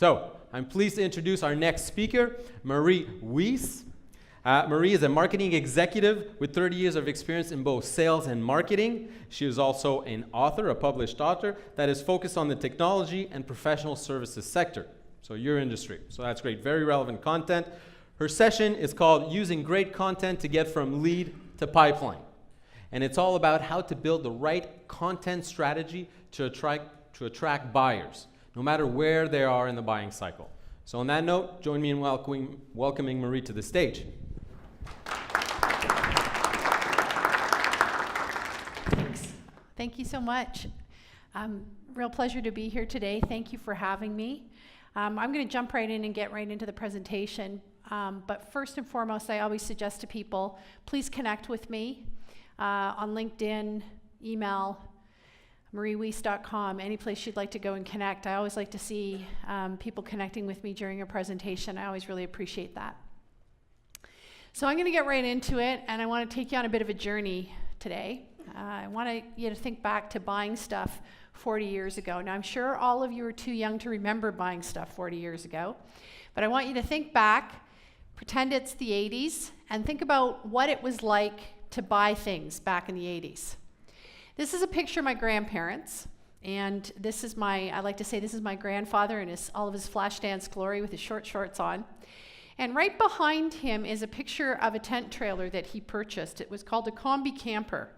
So, I'm pleased to introduce our next speaker, Marie Weiss. Marie is a marketing executive with 30 years of experience in both sales and marketing. She is also an author, a published author, that is focused on the technology and professional services sector. So your industry. So that's great. Very relevant content. Her session is called Using Great Content to Get from Lead to Pipeline. And it's all about how to build the right content strategy to attract buyers, no matter where they are in the buying cycle. So on that note, join me in welcoming Marie to the stage. Thanks. Thank you so much. Real pleasure to be here today. Thank you for having me. I'm going to jump right in and get right into the presentation. But first and foremost, I always suggest to people, please connect with me on LinkedIn, email, marieweiss.com, any place you'd like to go and connect. I always like to see people connecting with me during a presentation. I always really appreciate that. So I'm going to get right into it, and I want to take you on a bit of a journey today. I want you to think back to buying stuff 40 years ago. Now, I'm sure all of you are too young to remember buying stuff 40 years ago, but I want you to think back, pretend it's the 80s, and think about what it was like to buy things back in the 80s. This is a picture of my grandparents, and this is I like to say this is my grandfather in all of his flash dance glory with his short shorts on. And right behind him is a picture of a tent trailer that he purchased. It was called a Combi Camper.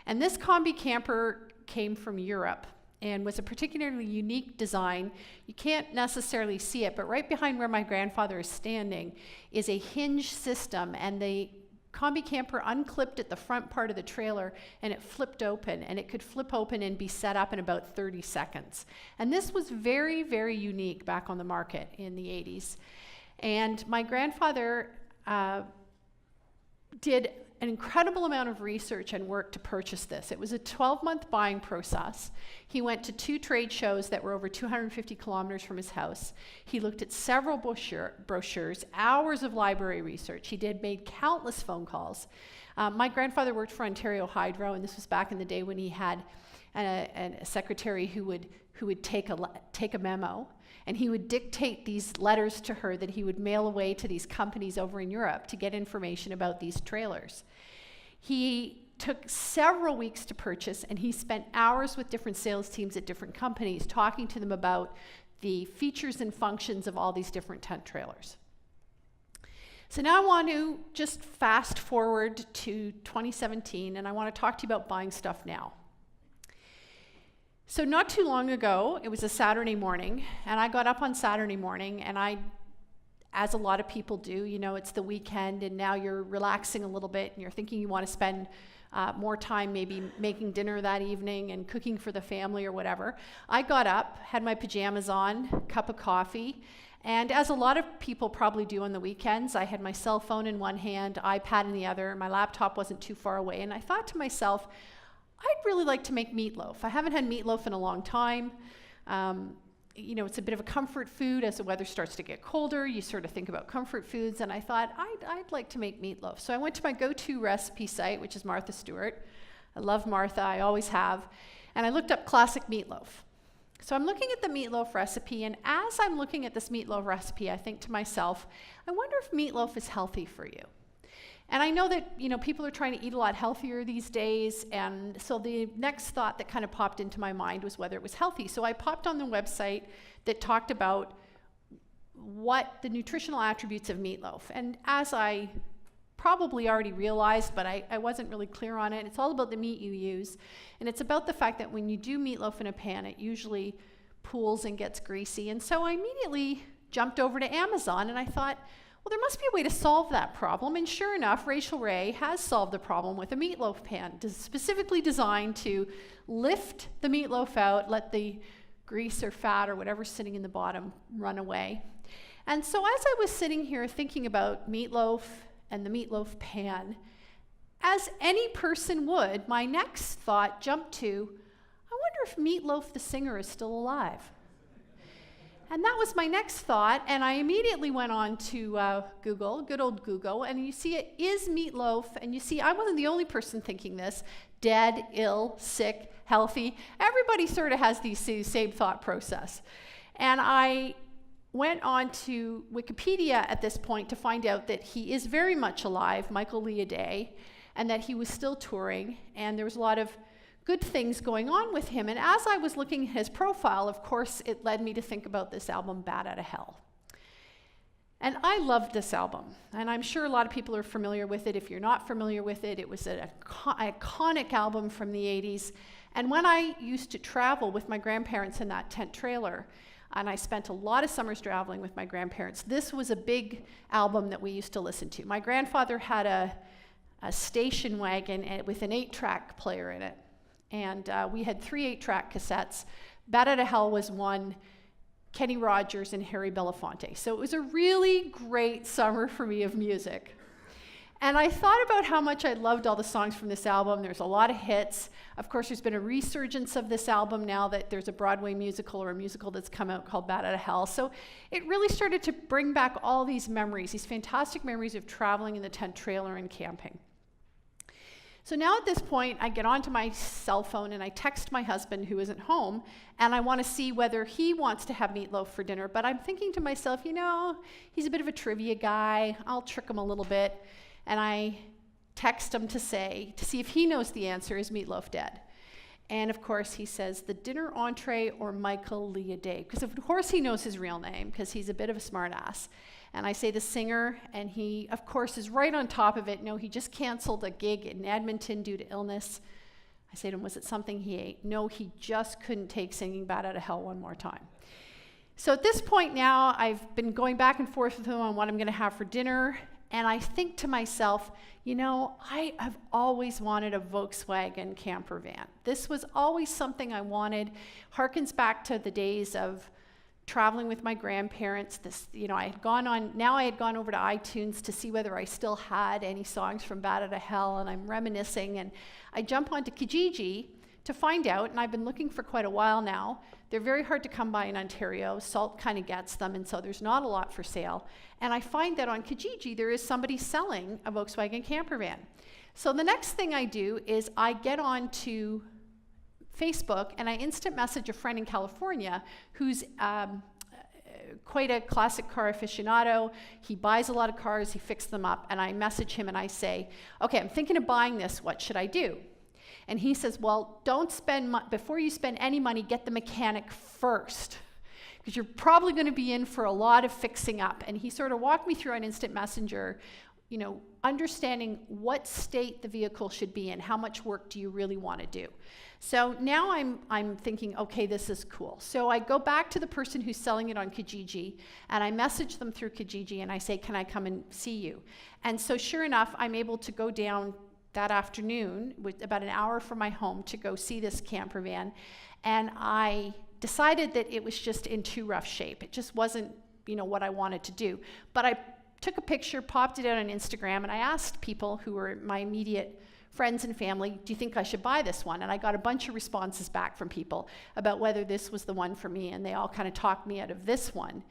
And this Combi Camper came from Europe and was a particularly unique design. You can't necessarily see it, but right behind where my grandfather is standing is a hinge system, and the Combi Camper unclipped at the front part of the trailer, and it flipped open, and it could flip open and be set up in about 30 seconds. And this was very, very unique back on the market in the 80s. And my grandfather did an incredible amount of research and work to purchase this. It was a 12-month buying process. He went to 2 trade shows that were over 250 kilometers from his house. He looked at several brochures, hours of library research. He made countless phone calls. My grandfather worked for Ontario Hydro, and this was back in the day when he had a secretary who would take a memo, and he would dictate these letters to her that he would mail away to these companies over in Europe to get information about these trailers. He took several weeks to purchase, and he spent hours with different sales teams at different companies talking to them about the features and functions of all these different tent trailers. So now I want to just fast forward to 2017, and I want to talk to you about buying stuff now. So not too long ago, it was a Saturday morning, and I got up on Saturday morning, and as a lot of people do, it's the weekend, and now you're relaxing a little bit, and you're thinking you want to spend more time maybe making dinner that evening and cooking for the family or whatever. I got up, had my pajamas on, cup of coffee, and as a lot of people probably do on the weekends, I had my cell phone in one hand, iPad in the other, my laptop wasn't too far away, and I thought to myself, I'd really like to make meatloaf. I haven't had meatloaf in a long time. It's a bit of a comfort food. As the weather starts to get colder, you sort of think about comfort foods, and I thought, I'd like to make meatloaf. So I went to my go-to recipe site, which is Martha Stewart. I love Martha, I always have. And I looked up classic meatloaf. So I'm looking at the meatloaf recipe, and as I'm looking at this meatloaf recipe, I think to myself, I wonder if meatloaf is healthy for you. And I know that people are trying to eat a lot healthier these days, and so the next thought that kind of popped into my mind was whether it was healthy. So I popped on the website that talked about what the nutritional attributes of meatloaf. And as I probably already realized, but I wasn't really clear on it, it's all about the meat you use. And it's about the fact that when you do meatloaf in a pan, it usually pools and gets greasy. And so I immediately jumped over to Amazon, and I thought, well, there must be a way to solve that problem, and sure enough, Rachel Ray has solved the problem with a meatloaf pan, specifically designed to lift the meatloaf out, let the grease or fat or whatever's sitting in the bottom run away. And so as I was sitting here thinking about meatloaf and the meatloaf pan, as any person would, my next thought jumped to, I wonder if Meatloaf the singer is still alive. And that was my next thought, and I immediately went on to Google, good old Google, and you see it is Meatloaf, and you see I wasn't the only person thinking this, dead, ill, sick, healthy. Everybody sort of has the same thought process. And I went on to Wikipedia at this point to find out that he is very much alive, Michael Liaday, and that he was still touring, and there was a lot of good things going on with him. And as I was looking at his profile, of course, it led me to think about this album, Bat Outta Hell. And I loved this album, and I'm sure a lot of people are familiar with it. If you're not familiar with it, it was an iconic album from the 80s. And when I used to travel with my grandparents in that tent trailer, and I spent a lot of summers traveling with my grandparents, this was a big album that we used to listen to. My grandfather had a station wagon with an 8-track player in it. And we had 3 8-track cassettes. Bat Outta Hell was one, Kenny Rogers and Harry Belafonte. So it was a really great summer for me of music. And I thought about how much I loved all the songs from this album. There's a lot of hits. Of course, there's been a resurgence of this album now that there's a Broadway musical or a musical that's come out called Bat Outta Hell. So it really started to bring back all these memories, these fantastic memories of traveling in the tent trailer and camping. So now at this point, I get onto my cell phone and I text my husband who isn't home, and I want to see whether he wants to have meatloaf for dinner. But I'm thinking to myself, you know, he's a bit of a trivia guy. I'll trick him a little bit. And I text him to see if he knows the answer, is meatloaf dead? And of course he says the dinner entree or Michael Liaday, because of course he knows his real name because he's a bit of a smart ass. And I say the singer, and he of course is right on top of it. No, he just canceled a gig in Edmonton due to illness. I say to him, was it something he ate? No, he just couldn't take singing Bat Outta Hell one more time. So at this point now, I've been going back and forth with him on what I'm gonna have for dinner. And I think to myself, you know, I have always wanted a Volkswagen camper van. This was always something I wanted. Harkens back to the days of traveling with my grandparents. I had gone over to iTunes to see whether I still had any songs from Bat Outta Hell, and I'm reminiscing. And I jump onto Kijiji to find out, and I've been looking for quite a while now. They're very hard to come by in Ontario. Salt kind of gets them, and so there's not a lot for sale. And I find that on Kijiji, there is somebody selling a Volkswagen camper van. So the next thing I do is I get on to Facebook, and I instant message a friend in California who's quite a classic car aficionado. He buys a lot of cars, he fixes them up, and I message him and I say, okay, I'm thinking of buying this, what should I do? And he says, well, before you spend any money, get the mechanic first, because you're probably going to be in for a lot of fixing up. And he sort of walked me through on Instant Messenger, you know, understanding what state the vehicle should be in, how much work do you really want to do. So now I'm thinking, okay, this is cool. So I go back to the person who's selling it on Kijiji, and I message them through Kijiji, and I say, can I come and see you? And so sure enough, I'm able to go down that afternoon, with about an hour from my home, to go see this camper van. And I decided that it was just in too rough shape. It just wasn't, you know, what I wanted to do. But I took a picture, popped it out on Instagram, and I asked people who were my immediate friends and family, do you think I should buy this one? And I got a bunch of responses back from people about whether this was the one for me, and they all kind of talked me out of this one.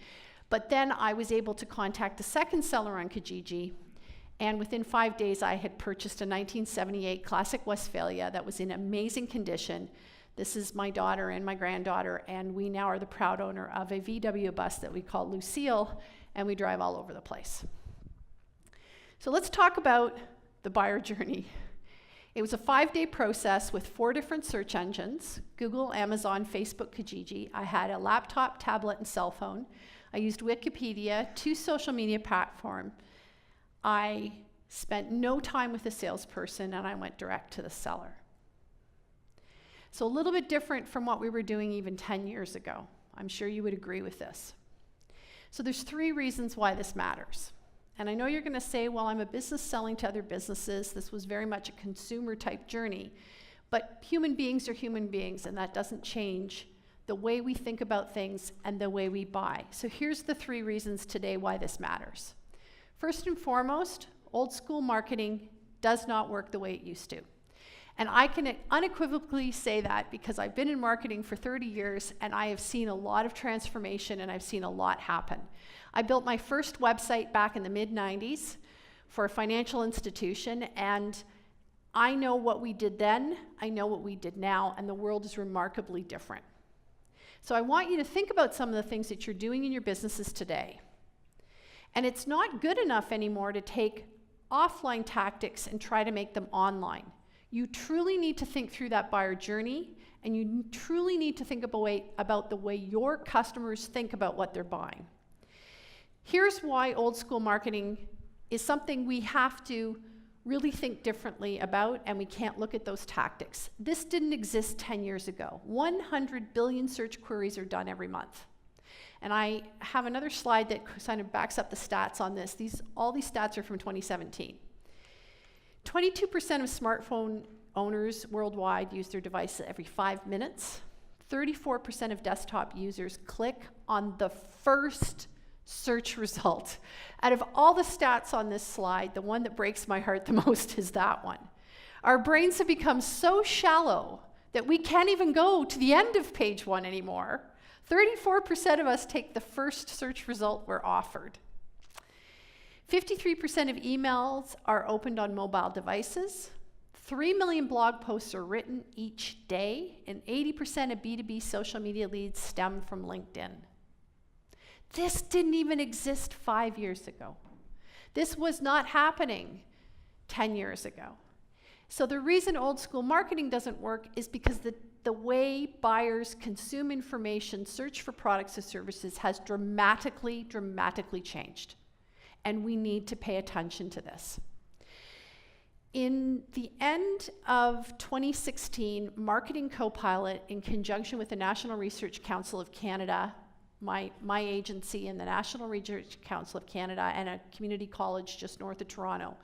But then I was able to contact the second seller on Kijiji, and within 5 days, I had purchased a 1978 Classic Westphalia that was in amazing condition. This is my daughter and my granddaughter, and we now are the proud owner of a VW bus that we call Lucille, and we drive all over the place. So let's talk about the buyer journey. It was a 5-day process with 4 different search engines: Google, Amazon, Facebook, Kijiji. I had a laptop, tablet, and cell phone. I used Wikipedia, 2 social media platforms. I spent no time with a salesperson, and I went direct to the seller. So a little bit different from what we were doing even 10 years ago. I'm sure you would agree with this. So there's 3 reasons why this matters. And I know you're going to say, well, I'm a business selling to other businesses. This was very much a consumer type journey. But human beings are human beings, and that doesn't change the way we think about things and the way we buy. So here's the 3 reasons today why this matters. First and foremost, old school marketing does not work the way it used to. And I can unequivocally say that because I've been in marketing for 30 years, and I have seen a lot of transformation, and I've seen a lot happen. I built my first website back in the mid-90s for a financial institution, and I know what we did then, I know what we did now, and the world is remarkably different. So I want you to think about some of the things that you're doing in your businesses today. And it's not good enough anymore to take offline tactics and try to make them online. You truly need to think through that buyer journey, and you truly need to think about the way your customers think about what they're buying. Here's why old school marketing is something we have to really think differently about, and we can't look at those tactics. This didn't exist 10 years ago. 100 billion search queries are done every month. And I have another slide that kind of backs up the stats on this. All these stats are from 2017. 22% of smartphone owners worldwide use their device every 5 minutes. 34% of desktop users click on the first search result. Out of all the stats on this slide, the one that breaks my heart the most is that one. Our brains have become so shallow that we can't even go to the end of page 1 anymore. 34% of us take the first search result we're offered. 53% of emails are opened on mobile devices. 3 million blog posts are written each day, and 80% of B2B social media leads stem from LinkedIn. This didn't even exist 5 years ago. This was not happening 10 years ago. So the reason old school marketing doesn't work is because the way buyers consume information, search for products or services has dramatically changed. And we need to pay attention to this. In the end of 2016, Marketing Copilot, in conjunction with the National Research Council of Canada, my agency and the National Research Council of Canada, and a community college just north of Toronto,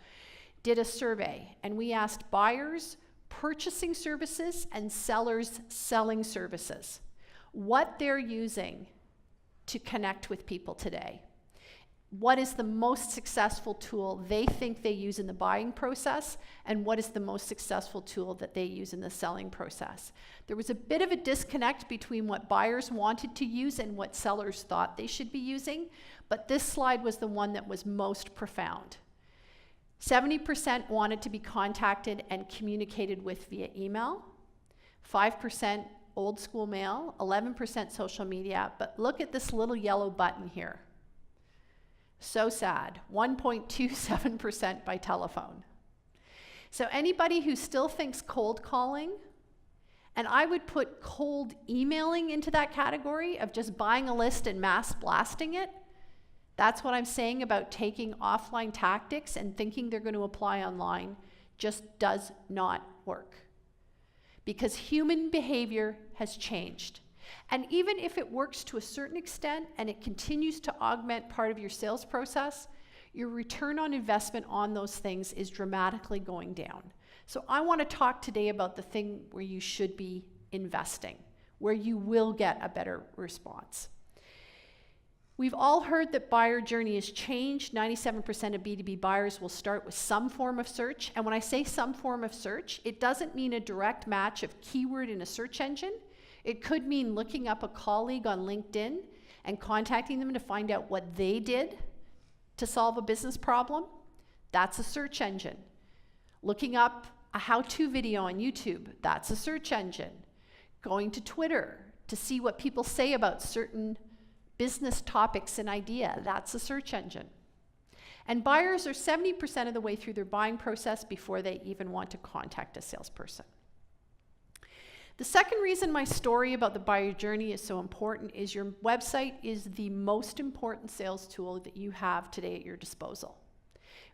did a survey, and we asked buyers purchasing services and sellers selling services what they're using to connect with people today. What is the most successful tool they think they use in the buying process, and what is the most successful tool that they use in the selling process? There was a bit of a disconnect between what buyers wanted to use and what sellers thought they should be using, but this slide was the one that was most profound. 70% wanted to be contacted and communicated with via email, 5% old school mail, 11% social media, but look at this little yellow button here. So sad, 1.27% by telephone. So anybody who still thinks cold calling, and I would put cold emailing into that category of just buying a list and mass blasting it, that's what I'm saying about taking offline tactics and thinking they're going to apply online, just does not work. Because human behavior has changed. And even if it works to a certain extent and it continues to augment part of your sales process, your return on investment on those things is dramatically going down. So I want to talk today about the thing where you should be investing, where you will get a better response. We've all heard that buyer journey has changed. 97% of B2B buyers will start with some form of search. And when I say some form of search, it doesn't mean a direct match of keyword in a search engine. It could mean looking up a colleague on LinkedIn and contacting them to find out what they did to solve a business problem. That's a search engine. Looking up a how-to video on YouTube, that's a search engine. Going to Twitter to see what people say about certain business topics and idea, that's a search engine. And buyers are 70% of the way through their buying process before they even want to contact a salesperson. The second reason my story about the buyer journey is so important is your website is the most important sales tool that you have today at your disposal.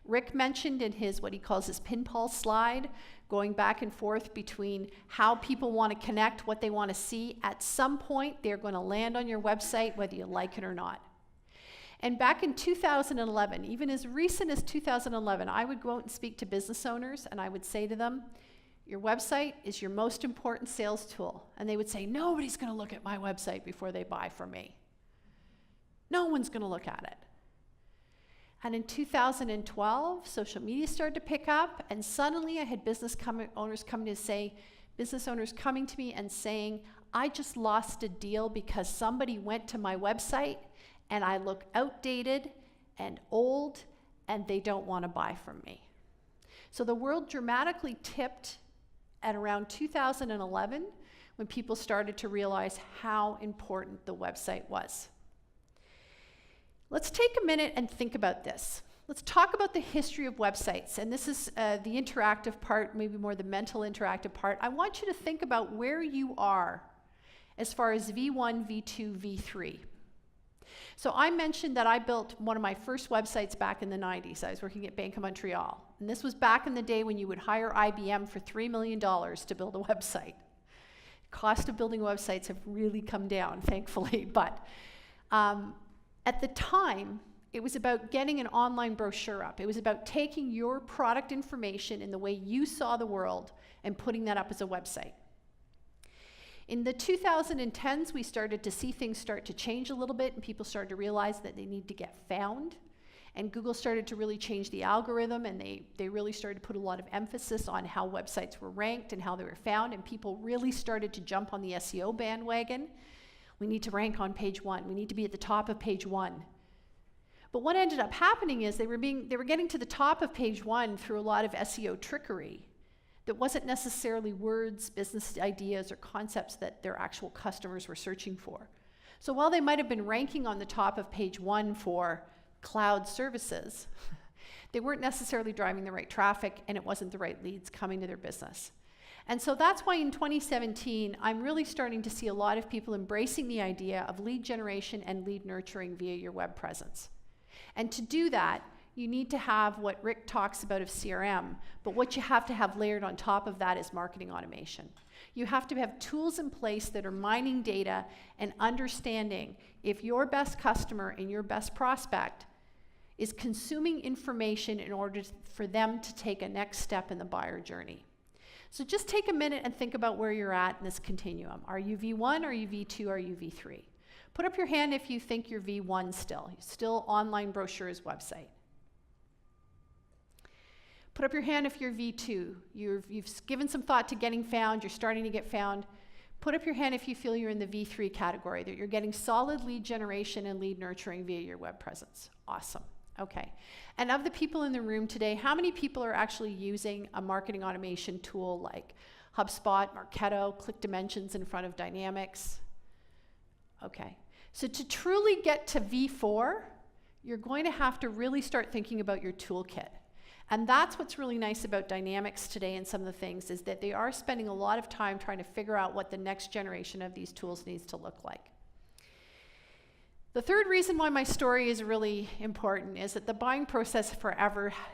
Rick mentioned in his, what he calls his pinball slide, going back and forth between how people want to connect, what they want to see. At some point, they're going to land on your website, whether you like it or not. And back in 2011, even as recent as 2011, I would go out and speak to business owners, and I would say to them, your website is your most important sales tool. And they would say, nobody's going to look at my website before they buy from me. No one's going to look at it. And in 2012, social media started to pick up, and suddenly I had business owners coming to me and saying, I just lost a deal because somebody went to my website and I look outdated and old and they don't want to buy from me. So the world dramatically tipped at around 2011 when people started to realize how important the website was. Let's take a minute and think about this. Let's talk about the history of websites. And this is the interactive part, maybe more the mental interactive part. I want you to think about where you are as far as V1, V2, V3. So I mentioned that I built one of my first websites back in the 90s. I was working at Bank of Montreal. And this was back in the day when you would hire IBM for $3 million to build a website. Cost of building websites have really come down, thankfully. But at the time, it was about getting an online brochure up. It was about taking your product information in the way you saw the world and putting that up as a website. In the 2010s, we started to see things start to change a little bit, and people started to realize that they need to get found. And Google started to really change the algorithm, and they really started to put a lot of emphasis on how websites were ranked and how they were found, and people really started to jump on the SEO bandwagon. We need to rank on page 1. We need to be at the top of page 1. But what ended up happening is they were getting to the top of page 1 through a lot of SEO trickery that wasn't necessarily words, business ideas, or concepts that their actual customers were searching for. So while they might have been ranking on the top of page 1 for cloud services, they weren't necessarily driving the right traffic, and it wasn't the right leads coming to their business. And so that's why in 2017, I'm really starting to see a lot of people embracing the idea of lead generation and lead nurturing via your web presence. And to do that, you need to have what Rick talks about of CRM, but what you have to have layered on top of that is marketing automation. You have to have tools in place that are mining data and understanding if your best customer and your best prospect is consuming information in order for them to take a next step in the buyer journey. So just take a minute and think about where you're at in this continuum. Are you V1, are you V2, are you V3? Put up your hand if you think you're V1 still online brochures website. Put up your hand if you're V2. You've given some thought to getting found, you're starting to get found. Put up your hand if you feel you're in the V3 category, that you're getting solid lead generation and lead nurturing via your web presence. Awesome. Okay. And of the people in the room today, how many people are actually using a marketing automation tool like HubSpot, Marketo, ClickDimensions in front of Dynamics? Okay. So to truly get to V4, you're going to have to really start thinking about your toolkit. And that's what's really nice about Dynamics today and some of the things is that they are spending a lot of time trying to figure out what the next generation of these tools needs to look like. The third reason why my story is really important is that the buying process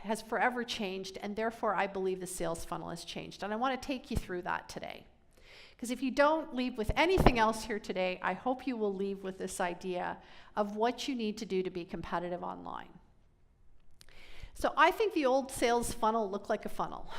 has forever changed, and therefore I believe the sales funnel has changed. And I want to take you through that today. Because if you don't leave with anything else here today, I hope you will leave with this idea of what you need to do to be competitive online. So I think the old sales funnel looked like a funnel.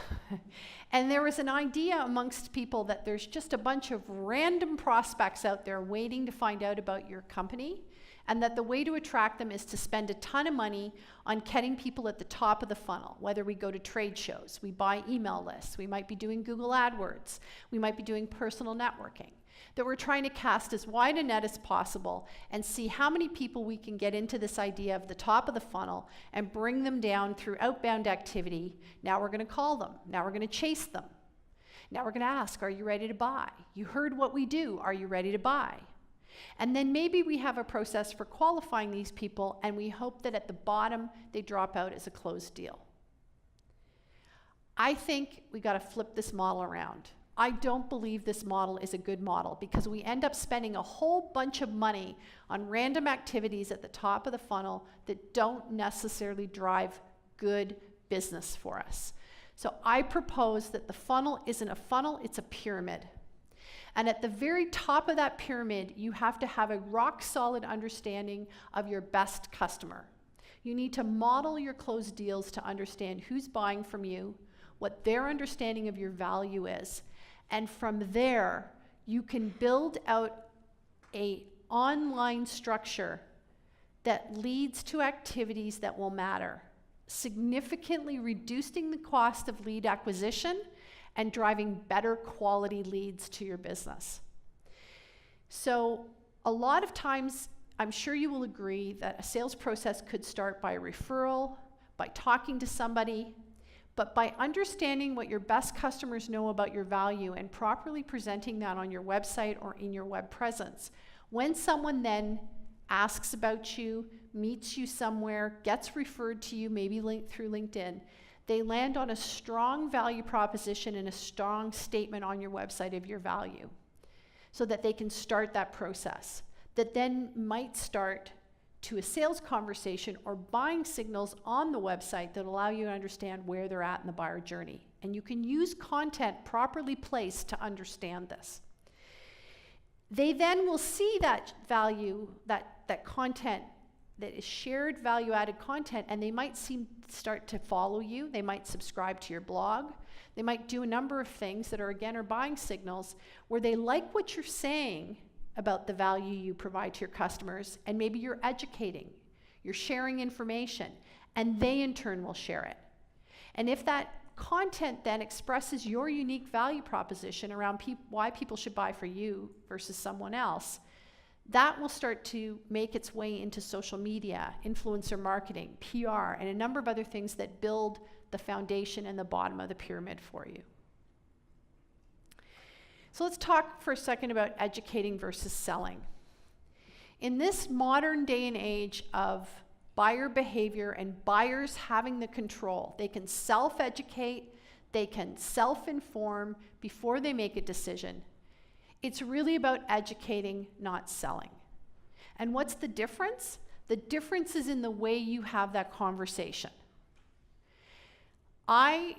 And there was an idea amongst people that there's just a bunch of random prospects out there waiting to find out about your company, and that the way to attract them is to spend a ton of money on getting people at the top of the funnel, whether we go to trade shows, we buy email lists, we might be doing Google AdWords, we might be doing personal networking. That we're trying to cast as wide a net as possible and see how many people we can get into this idea of the top of the funnel and bring them down through outbound activity. Now we're going to call them. Now we're going to chase them. Now we're going to ask, are you ready to buy? You heard what we do. Are you ready to buy? And then maybe we have a process for qualifying these people, and we hope that at the bottom they drop out as a closed deal. I think we got to flip this model around. I don't believe this model is a good model because we end up spending a whole bunch of money on random activities at the top of the funnel that don't necessarily drive good business for us. So I propose that the funnel isn't a funnel, it's a pyramid. And at the very top of that pyramid, you have to have a rock solid understanding of your best customer. You need to model your closed deals to understand who's buying from you, what their understanding of your value is. And from there, you can build out an online structure that leads to activities that will matter, significantly reducing the cost of lead acquisition and driving better quality leads to your business. So a lot of times, I'm sure you will agree that a sales process could start by a referral, by talking to somebody, But by understanding what your best customers know about your value and properly presenting that on your website or in your web presence, when someone then asks about you, meets you somewhere, gets referred to you, maybe through LinkedIn, they land on a strong value proposition and a strong statement on your website of your value so that they can start that process that then might start to a sales conversation or buying signals on the website that allow you to understand where they're at in the buyer journey. And you can use content properly placed to understand this. They then will see that value, that content that is shared value-added content, and they might start to follow you. They might subscribe to your blog. They might do a number of things that are, again, buying signals where they like what you're saying about the value you provide to your customers, and maybe you're educating, you're sharing information, and they in turn will share it. And if that content then expresses your unique value proposition around why people should buy for you versus someone else, that will start to make its way into social media, influencer marketing, PR, and a number of other things that build the foundation and the bottom of the pyramid for you. So let's talk for a second about educating versus selling. In this modern day and age of buyer behavior and buyers having the control, they can self-educate, they can self-inform before they make a decision. It's really about educating, not selling. And what's the difference? The difference is in the way you have that conversation. I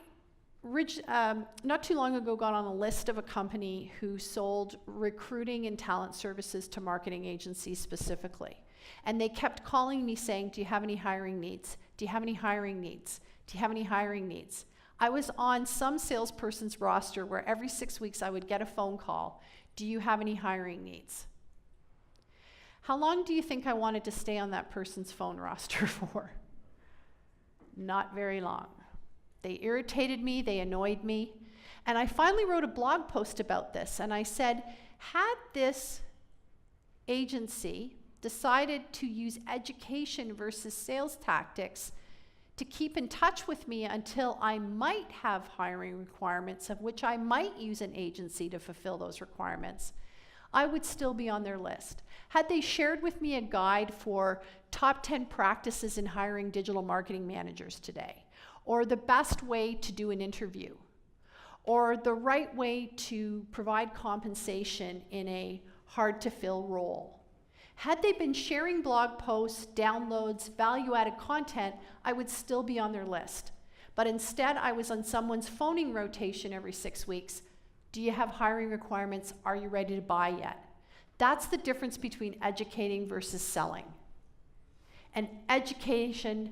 not too long ago got on a list of a company who sold recruiting and talent services to marketing agencies specifically. And they kept calling me saying, do you have any hiring needs? Do you have any hiring needs? Do you have any hiring needs? I was on some salesperson's roster where every 6 weeks I would get a phone call. Do you have any hiring needs? How long do you think I wanted to stay on that person's phone roster for? Not very long. They irritated me, they annoyed me. And I finally wrote a blog post about this, and I said, had this agency decided to use education versus sales tactics to keep in touch with me until I might have hiring requirements of which I might use an agency to fulfill those requirements, I would still be on their list. Had they shared with me a guide for top 10 practices in hiring digital marketing managers today, or the best way to do an interview, or the right way to provide compensation in a hard-to-fill role. Had they been sharing blog posts, downloads, value-added content, I would still be on their list. But instead, I was on someone's phoning rotation every 6 weeks. Do you have hiring requirements? Are you ready to buy yet? That's the difference between educating versus selling. And education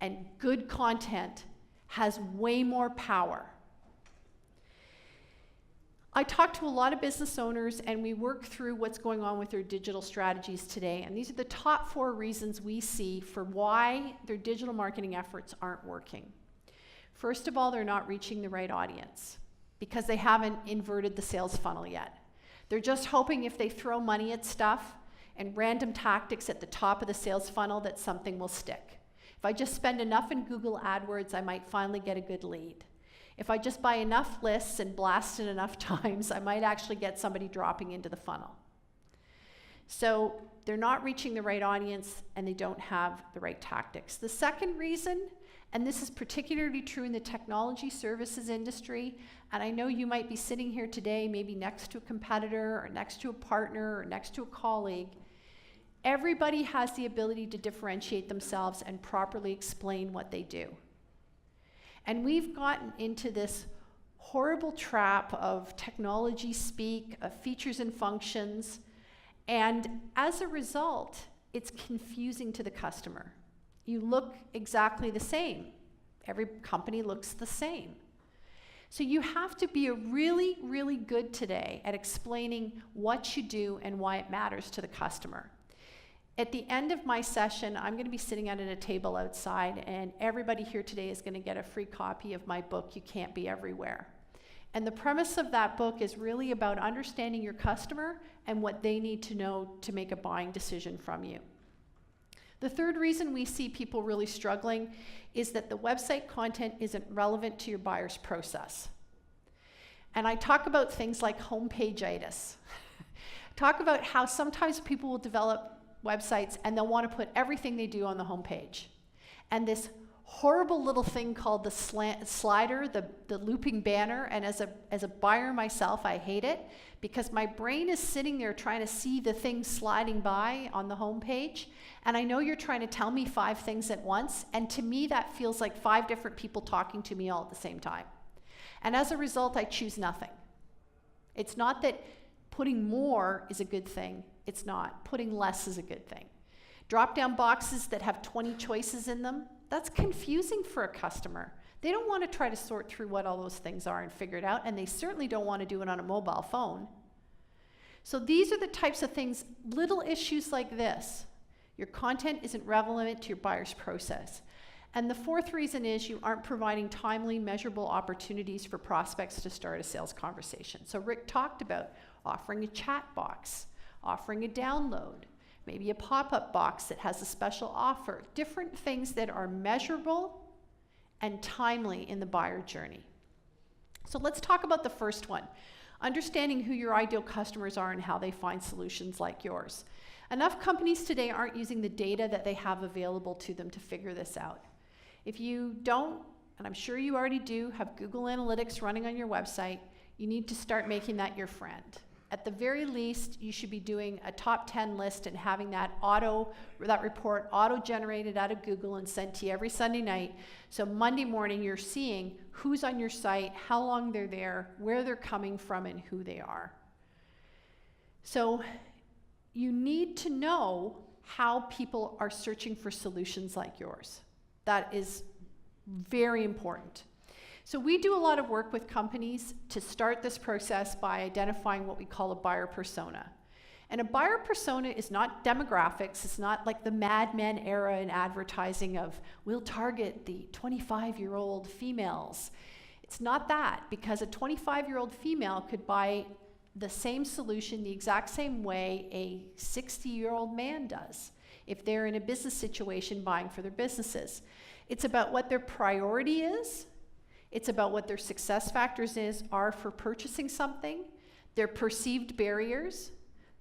and good content has way more power. I talk to a lot of business owners and we work through what's going on with their digital strategies today. And these are the top 4 reasons we see for why their digital marketing efforts aren't working. First of all, they're not reaching the right audience because they haven't inverted the sales funnel yet. They're just hoping if they throw money at stuff and random tactics at the top of the sales funnel that something will stick. If I just spend enough in Google AdWords, I might finally get a good lead. If I just buy enough lists and blast it enough times, I might actually get somebody dropping into the funnel. So they're not reaching the right audience and they don't have the right tactics. The second reason, and this is particularly true in the technology services industry, and I know you might be sitting here today maybe next to a competitor or next to a partner or next to a colleague. Everybody has the ability to differentiate themselves and properly explain what they do. And we've gotten into this horrible trap of technology speak, of features and functions, and as a result, it's confusing to the customer. You look exactly the same. Every company looks the same. So you have to be really, really good today at explaining what you do and why it matters to the customer. At the end of my session, I'm going to be sitting out at a table outside, and everybody here today is going to get a free copy of my book, You Can't Be Everywhere. And the premise of that book is really about understanding your customer and what they need to know to make a buying decision from you. The third reason we see people really struggling is that the website content isn't relevant to your buyer's process. And I talk about things like homepage-itis. Talk about how sometimes people will develop websites and they'll want to put everything they do on the homepage. And this horrible little thing called the slider, the looping banner, and as a buyer myself, I hate it because my brain is sitting there trying to see the things sliding by on the homepage, and I know you're trying to tell me 5 things at once, and to me that feels like 5 different people talking to me all at the same time. And as a result, I choose nothing. It's not that putting more is a good thing. It's not. Putting less is a good thing. Drop-down boxes that have 20 choices in them, that's confusing for a customer. They don't want to try to sort through what all those things are and figure it out, and they certainly don't want to do it on a mobile phone. So these are the types of things, little issues like this. Your content isn't relevant to your buyer's process. And the fourth reason is you aren't providing timely, measurable opportunities for prospects to start a sales conversation. So Rick talked about offering a chat box, offering a download, maybe a pop-up box that has a special offer, different things that are measurable and timely in the buyer journey. So let's talk about the first one, understanding who your ideal customers are and how they find solutions like yours. Enough companies today aren't using the data that they have available to them to figure this out. If you don't, and I'm sure you already do, have Google Analytics running on your website, you need to start making that your friend. At the very least, you should be doing a top 10 list and having that report auto-generated out of Google and sent to you every Sunday night. So Monday morning, you're seeing who's on your site, how long they're there, where they're coming from, and who they are. So you need to know how people are searching for solutions like yours. That is very important. So we do a lot of work with companies to start this process by identifying what we call a buyer persona. And a buyer persona is not demographics. It's not like the Mad Men era in advertising of, we'll target the 25-year-old females. It's not that, because a 25-year-old female could buy the same solution the exact same way a 60-year-old man does if they're in a business situation buying for their businesses. It's about what their priority is. It's about what their success factors are for purchasing something, their perceived barriers,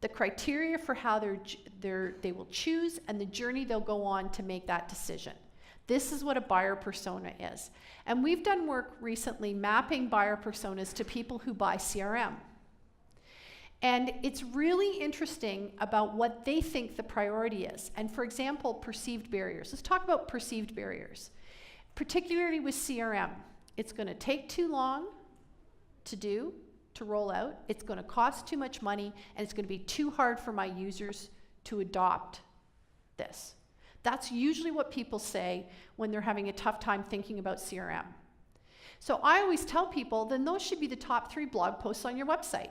the criteria for how they will choose, and the journey they'll go on to make that decision. This is what a buyer persona is. And we've done work recently mapping buyer personas to people who buy CRM. And it's really interesting about what they think the priority is. And for example, perceived barriers. Let's talk about perceived barriers, particularly with CRM. It's going to take too long to roll out. It's going to cost too much money, and it's going to be too hard for my users to adopt this. That's usually what people say when they're having a tough time thinking about CRM. So I always tell people, then those should be the top 3 blog posts on your website.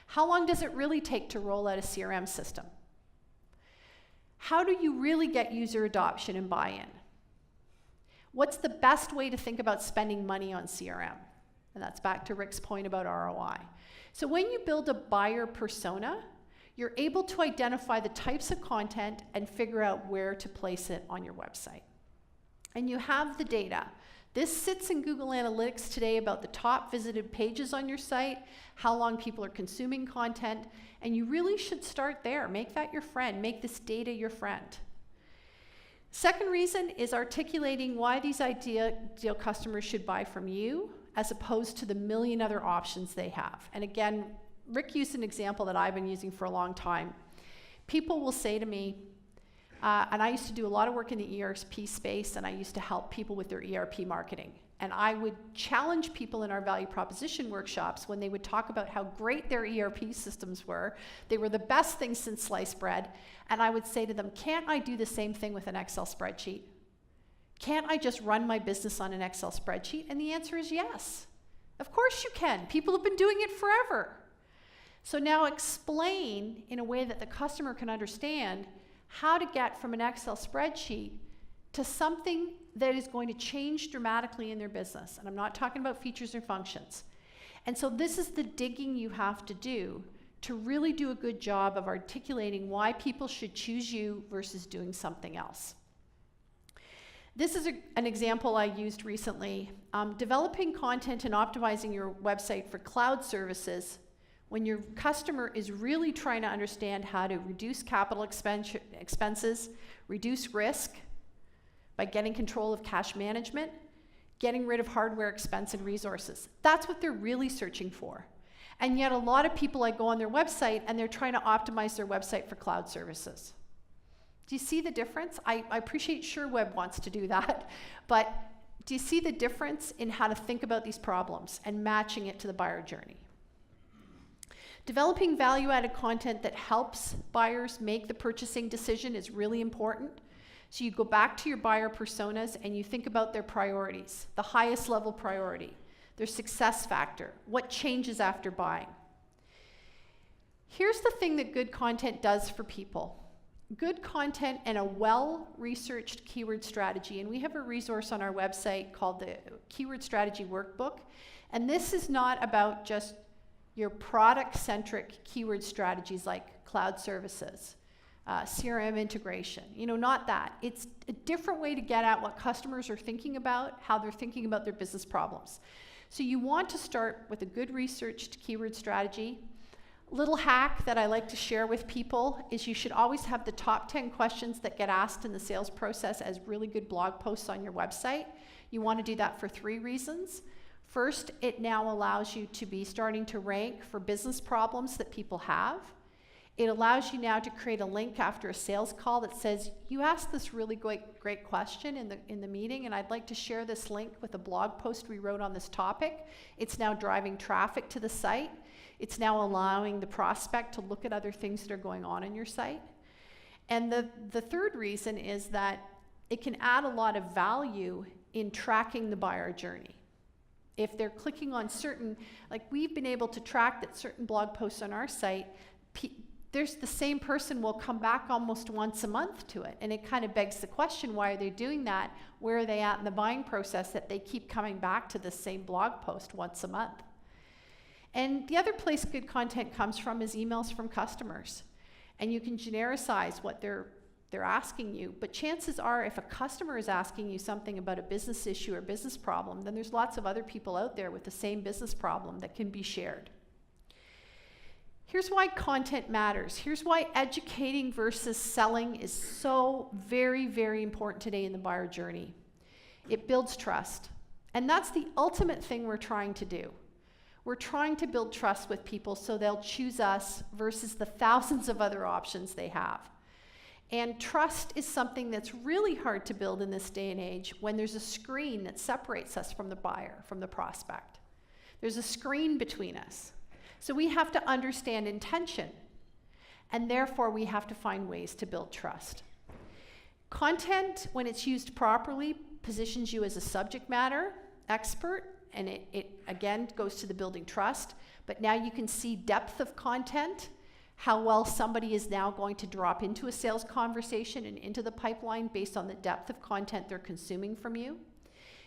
How long does it really take to roll out a CRM system? How do you really get user adoption and buy-in? What's the best way to think about spending money on CRM? And that's back to Rick's point about ROI. So when you build a buyer persona, you're able to identify the types of content and figure out where to place it on your website. And you have the data. This sits in Google Analytics today about the top visited pages on your site, how long people are consuming content, and you really should start there. Make that your friend. Make this data your friend. Second reason is articulating why these ideal customers should buy from you as opposed to the million other options they have. And again, Rick used an example that I've been using for a long time. People will say to me, and I used to do a lot of work in the ERP space, and I used to help people with their ERP marketing. And I would challenge people in our value proposition workshops when they would talk about how great their ERP systems were. They were the best thing since sliced bread. And I would say to them, can't I do the same thing with an Excel spreadsheet? Can't I just run my business on an Excel spreadsheet? And the answer is yes. Of course you can. People have been doing it forever. So now explain in a way that the customer can understand how to get from an Excel spreadsheet to something that is going to change dramatically in their business. And I'm not talking about features or functions. And so this is the digging you have to do to really do a good job of articulating why people should choose you versus doing something else. This is an example I used recently. Developing content and optimizing your website for cloud services when your customer is really trying to understand how to reduce capital expenses, reduce risk by getting control of cash management, getting rid of hardware expense and resources. That's what they're really searching for. And yet a lot of people, I go on their website and they're trying to optimize their website for cloud services. Do you see the difference? I appreciate SureWeb wants to do that, but do you see the difference in how to think about these problems and matching it to the buyer journey? Developing value-added content that helps buyers make the purchasing decision is really important. So you go back to your buyer personas and you think about their priorities, the highest level priority, their success factor, what changes after buying. Here's the thing that good content does for people. Good content and a well-researched keyword strategy, and we have a resource on our website called the Keyword Strategy Workbook, and this is not about just your product-centric keyword strategies like cloud services, CRM integration, not that. It's a different way to get at what customers are thinking about, how they're thinking about their business problems. So you want to start with a good researched keyword strategy. Little hack that I like to share with people is you should always have the top 10 questions that get asked in the sales process as really good blog posts on your website. You want to do that for 3 reasons. First, it now allows you to be starting to rank for business problems that people have. It allows you now to create a link after a sales call that says, you asked this really great question in the meeting, and I'd like to share this link with a blog post we wrote on this topic. It's now driving traffic to the site. It's now allowing the prospect to look at other things that are going on in your site. And the third reason is that it can add a lot of value in tracking the buyer journey. If they're clicking on certain, like we've been able to track that certain blog posts on our site, there's the same person will come back almost once a month to it. And it kind of begs the question, why are they doing that? Where are they at in the buying process that they keep coming back to the same blog post once a month? And the other place good content comes from is emails from customers. And you can genericize what they're asking you, but chances are if a customer is asking you something about a business issue or business problem, then there's lots of other people out there with the same business problem that can be shared. Here's why content matters. Here's why educating versus selling is so very, very important today in the buyer journey. It builds trust. And that's the ultimate thing we're trying to do. We're trying to build trust with people so they'll choose us versus the thousands of other options they have. And trust is something that's really hard to build in this day and age when there's a screen that separates us from the buyer, from the prospect. There's a screen between us. So we have to understand intention, and therefore we have to find ways to build trust. Content, when it's used properly, positions you as a subject matter expert, and it again goes to the building trust, but now you can see depth of content, how well somebody is now going to drop into a sales conversation and into the pipeline based on the depth of content they're consuming from you.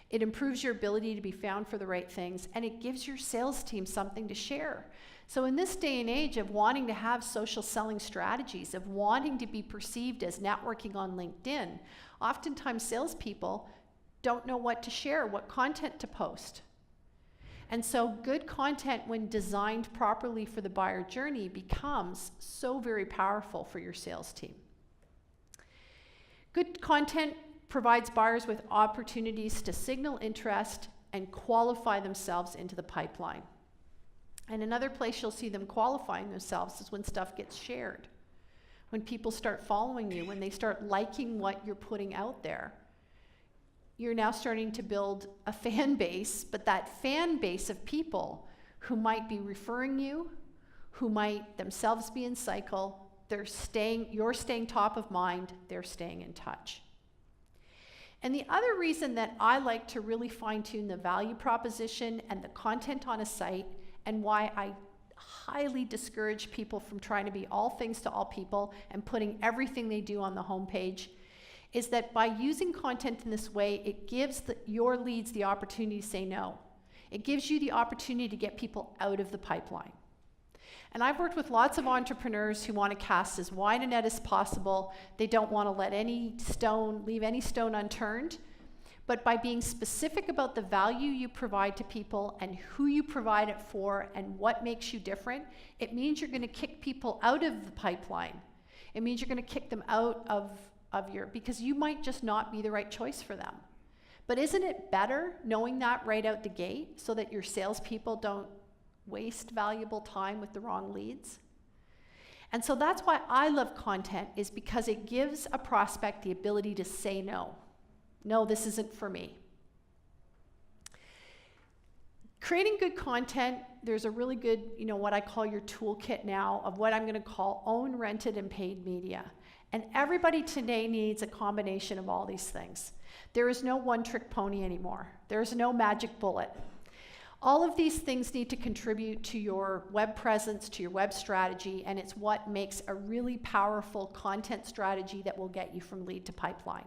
It improves your ability to be found for the right things, and it gives your sales team something to share. So in this day and age of wanting to have social selling strategies, of wanting to be perceived as networking on LinkedIn, oftentimes salespeople don't know what to share, what content to post. And so good content, when designed properly for the buyer journey, becomes so very powerful for your sales team. Good content provides buyers with opportunities to signal interest and qualify themselves into the pipeline. And another place you'll see them qualifying themselves is when stuff gets shared. When people start following you, when they start liking what you're putting out there. You're now starting to build a fan base, but that fan base of people who might be referring you, who might themselves be in cycle, you're staying top of mind, they're staying in touch. And the other reason that I like to really fine-tune the value proposition and the content on a site, and why I highly discourage people from trying to be all things to all people and putting everything they do on the homepage, is that by using content in this way, it gives your leads the opportunity to say no. It gives you the opportunity to get people out of the pipeline. And I've worked with lots of entrepreneurs who want to cast as wide a net as possible. They don't want to leave any stone unturned. But by being specific about the value you provide to people and who you provide it for and what makes you different, it means you're going to kick people out of the pipeline. It means you're going to kick them out of because you might just not be the right choice for them. But isn't it better knowing that right out the gate so that your salespeople don't waste valuable time with the wrong leads? And so that's why I love content, is because it gives a prospect the ability to say no. No, this isn't for me. Creating good content, there's a really good, what I call your toolkit now of what I'm going to call own, rented, and paid media. And everybody today needs a combination of all these things. There is no one-trick pony anymore. There is no magic bullet. All of these things need to contribute to your web presence, to your web strategy, and it's what makes a really powerful content strategy that will get you from lead to pipeline.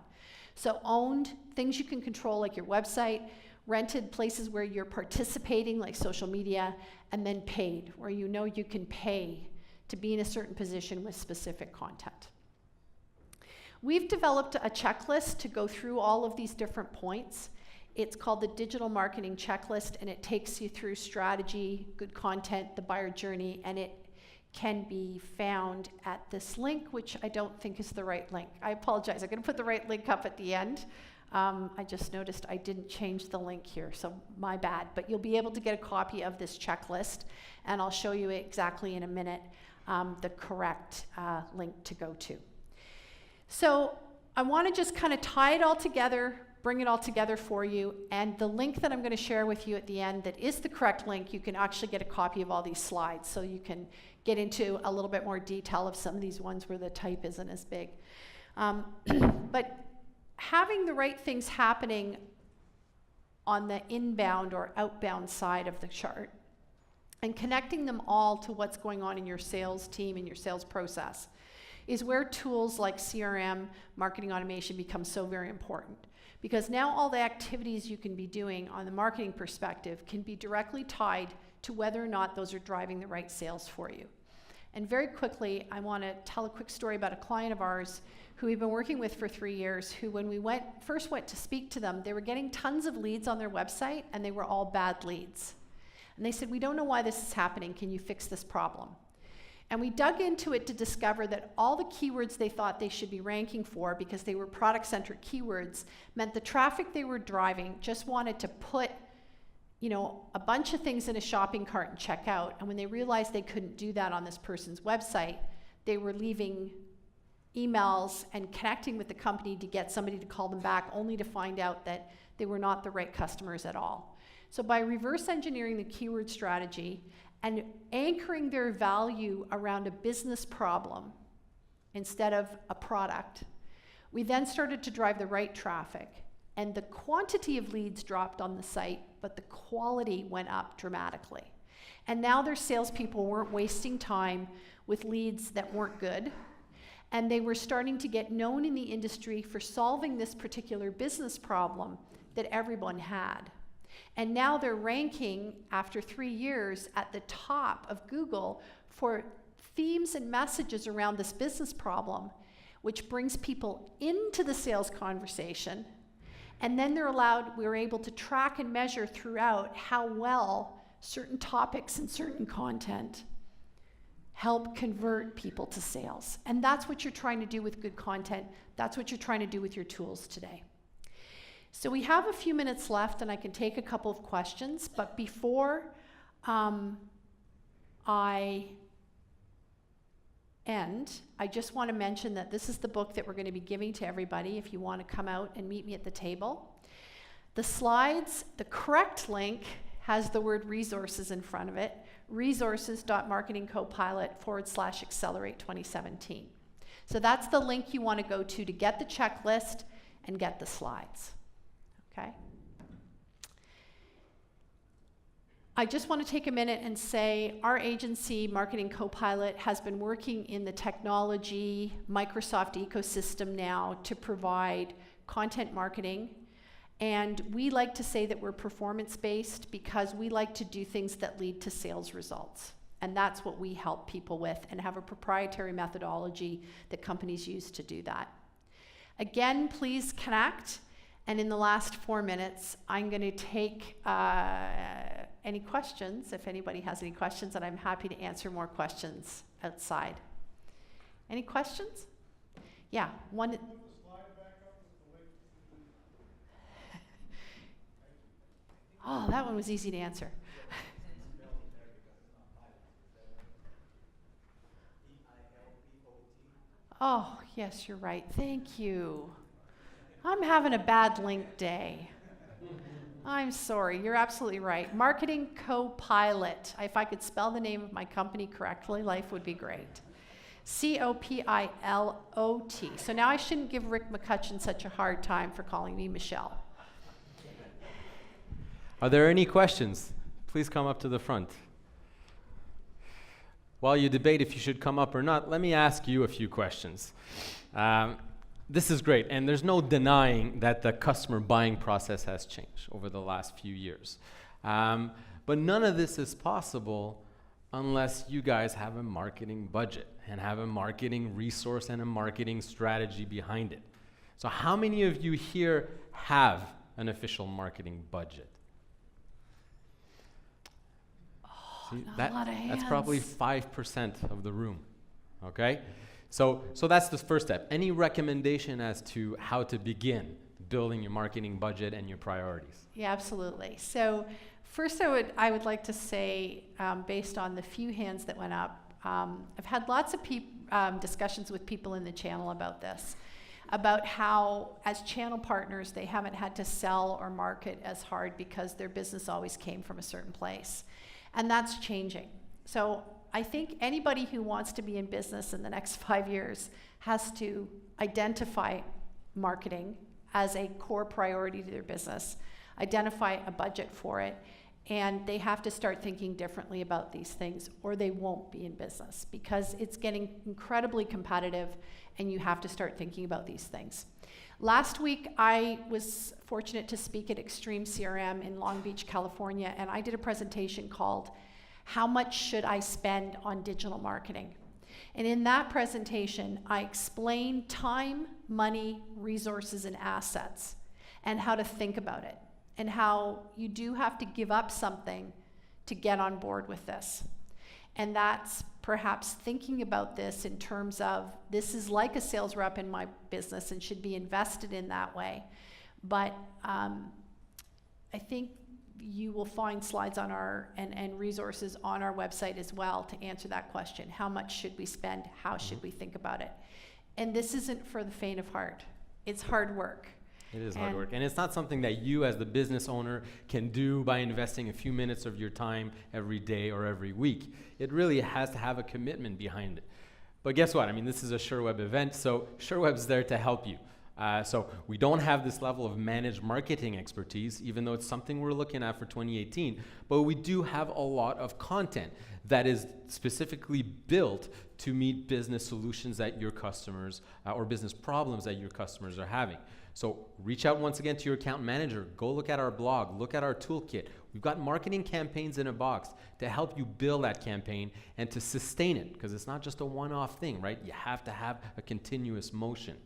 So owned, things you can control like your website, rented, places where you're participating like social media, and then paid, where you know you can pay to be in a certain position with specific content. We've developed a checklist to go through all of these different points. It's called the Digital Marketing Checklist, and it takes you through strategy, good content, the buyer journey, and it can be found at this link, which I don't think is the right link. I apologize. I'm going to put the right link up at the end. I just noticed I didn't change the link here, so my bad. But you'll be able to get a copy of this checklist, and I'll show you exactly in a minute the correct link to go to. So I want to just kind of tie it all together, bring it all together for you, and the link that I'm going to share with you at the end that is the correct link, you can actually get a copy of all these slides, so you can get into a little bit more detail of some of these ones where the type isn't as big. But having the right things happening on the inbound or outbound side of the chart and connecting them all to what's going on in your sales team and your sales process is where tools like CRM, marketing automation, become so very important. Because now all the activities you can be doing on the marketing perspective can be directly tied to whether or not those are driving the right sales for you. And very quickly, I want to tell a quick story about a client of ours who we've been working with for 3 years, who when we first went to speak to them, they were getting tons of leads on their website, and they were all bad leads. And they said, "We don't know why this is happening. Can you fix this problem?" And we dug into it to discover that all the keywords they thought they should be ranking for, because they were product-centric keywords, meant the traffic they were driving just wanted to put a bunch of things in a shopping cart and check out. And when they realized they couldn't do that on this person's website, they were leaving emails and connecting with the company to get somebody to call them back, only to find out that they were not the right customers at all. So by reverse engineering the keyword strategy and anchoring their value around a business problem instead of a product, we then started to drive the right traffic. And the quantity of leads dropped on the site, but the quality went up dramatically. And now their salespeople weren't wasting time with leads that weren't good, and they were starting to get known in the industry for solving this particular business problem that everyone had. And now they're ranking, after 3 years, at the top of Google for themes and messages around this business problem, which brings people into the sales conversation. And then we're able to track and measure throughout how well certain topics and certain content help convert people to sales. And that's what you're trying to do with good content. That's what you're trying to do with your tools today. So we have a few minutes left, and I can take a couple of questions. But before I end, I just want to mention that this is the book that we're going to be giving to everybody if you want to come out and meet me at the table. The slides, the correct link has the word resources in front of it, resources.marketingcopilot/accelerate 2017. So that's the link you want to go to get the checklist and get the slides. Okay? I just want to take a minute and say our agency, Marketing Copilot, has been working in the technology Microsoft ecosystem now to provide content marketing. And we like to say that we're performance-based because we like to do things that lead to sales results. And that's what we help people with, and have a proprietary methodology that companies use to do that. Again, please connect. And in the last 4 minutes, I'm going to take any questions, if anybody has any questions, and I'm happy to answer more questions outside. Any questions? Yeah, one. Oh, that one was easy to answer. Oh, yes, you're right. Thank you. I'm having a bad link day. I'm sorry. You're absolutely right. Marketing Copilot. If I could spell the name of my company correctly, life would be great. Copilot. So now I shouldn't give Rick McCutcheon such a hard time for calling me Michelle. Are there any questions? Please come up to the front. While you debate if you should come up or not, let me ask you a few questions. This is great, and there's no denying that the customer buying process has changed over the last few years. But none of this is possible unless you guys have a marketing budget and have a marketing resource and a marketing strategy behind it. So how many of you here have an official marketing budget? See, Not a lot of hands. That's probably 5% of the room, okay? So that's the first step. Any recommendation as to how to begin building your marketing budget and your priorities? Yeah, absolutely. So first I would like to say, based on the few hands that went up, I've had lots of discussions with people in the channel about this, about how as channel partners they haven't had to sell or market as hard because their business always came from a certain place. And that's changing. So I think anybody who wants to be in business in the next 5 years has to identify marketing as a core priority to their business, identify a budget for it, and they have to start thinking differently about these things, or they won't be in business, because it's getting incredibly competitive and you have to start thinking about these things. Last week, I was fortunate to speak at Extreme CRM in Long Beach, California, and I did a presentation called How Much Should I Spend on Digital Marketing? And in that presentation, I explained time, money, resources, and assets, and how to think about it, and how you do have to give up something to get on board with this. And that's perhaps thinking about this in terms of, this is like a sales rep in my business and should be invested in that way. But I think you will find slides on and resources on our website as well to answer that question. How much should we spend? How should we think about it? And this isn't for the faint of heart. It's hard work. It is hard work. And it's not something that you as the business owner can do by investing a few minutes of your time every day or every week. It really has to have a commitment behind it. But guess what? I mean, this is a SureWeb event, so SureWeb's there to help you. So we don't have this level of managed marketing expertise, even though it's something we're looking at for 2018, but we do have a lot of content that is specifically built to meet business solutions that your customers, or business problems that your customers are having. So reach out once again to your account manager, go look at our blog, look at our toolkit. We've got marketing campaigns in a box to help you build that campaign and to sustain it, because it's not just a one-off thing, right? You have to have a continuous motion.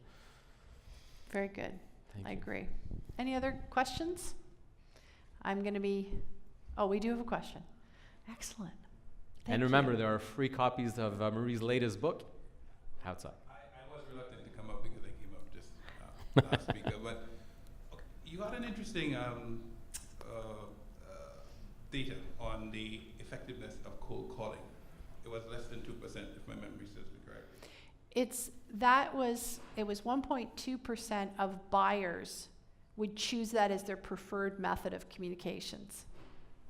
Very good. Thank I you. agree. Any other questions? I'm going to be, we do have a question. Excellent. Thank And remember, you. there are free copies of Marie's latest book outside. I was reluctant to come up because I came up just last speaker, but okay, you got an interesting data on the effectiveness of cold calling. It was less than 2%, if my memory serves me correct. It was 1.2% of buyers would choose that as their preferred method of communications.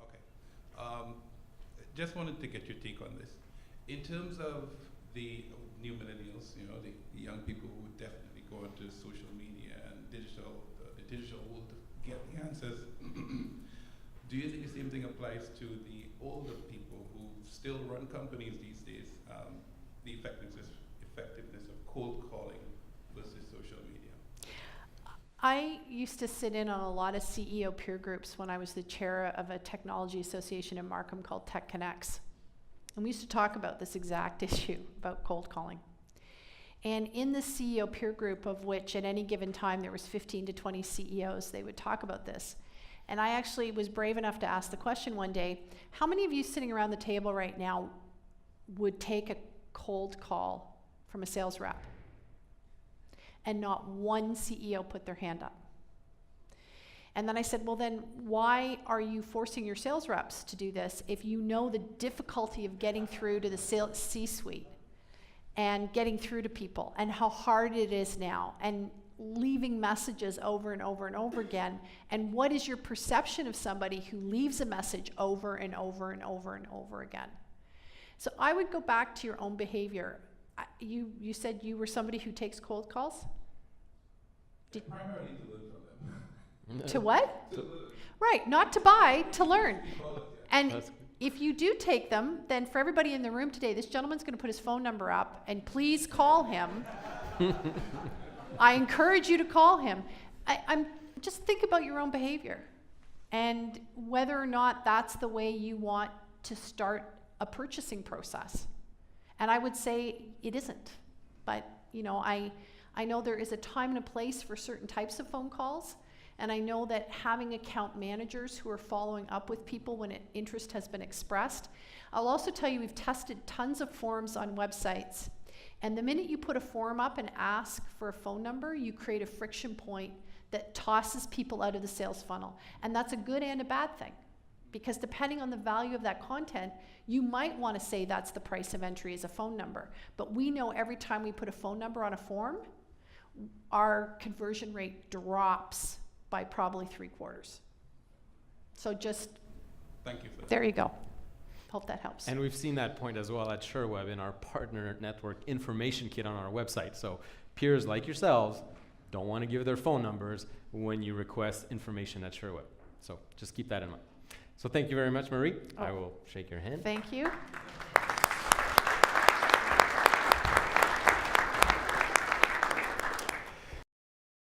Okay. Just wanted to get your take on this. In terms of the new millennials, the young people who would definitely go into social media and the digital world to get the answers, do you think the same thing applies to the older people who still run companies these days, the effectiveness of cold calling versus social media? I used to sit in on a lot of CEO peer groups when I was the chair of a technology association in Markham called Tech Connects. And we used to talk about this exact issue about cold calling. And in the CEO peer group, of which at any given time there was 15 to 20 CEOs, they would talk about this. And I actually was brave enough to ask the question one day, how many of you sitting around the table right now would take a cold call from a sales rep? And not one CEO put their hand up. And then I said, well then, why are you forcing your sales reps to do this if you know the difficulty of getting through to the C-suite and getting through to people and how hard it is now and leaving messages over and over and over again? And what is your perception of somebody who leaves a message over and over and over and over again? So I would go back to your own behavior. You said you were somebody who takes cold calls? Primarily to learn from them. To what? Right, not to buy, to learn. And That's- if you do take them, then for everybody in the room today, this gentleman's going to put his phone number up, and please call him. I encourage you to call him. I'm just think about your own behavior and whether or not that's the way you want to start a purchasing process. And I would say it isn't. But, you know, I know there is a time and a place for certain types of phone calls. And I know that having account managers who are following up with people when interest has been expressed. I'll also tell you, we've tested tons of forms on websites. And the minute you put a form up and ask for a phone number, you create a friction point that tosses people out of the sales funnel. And that's a good and a bad thing. Because depending on the value of that content, you might want to say that's the price of entry as a phone number. But we know every time we put a phone number on a form, our conversion rate drops by probably 3/4. So just, Thank you for that. there you go. Hope that helps. And we've seen that point as well at SureWeb in our partner network information kit on our website. So peers like yourselves don't want to give their phone numbers when you request information at SureWeb. So just keep that in mind. So thank you very much, Marie. I Oh. will shake your hand. Thank you.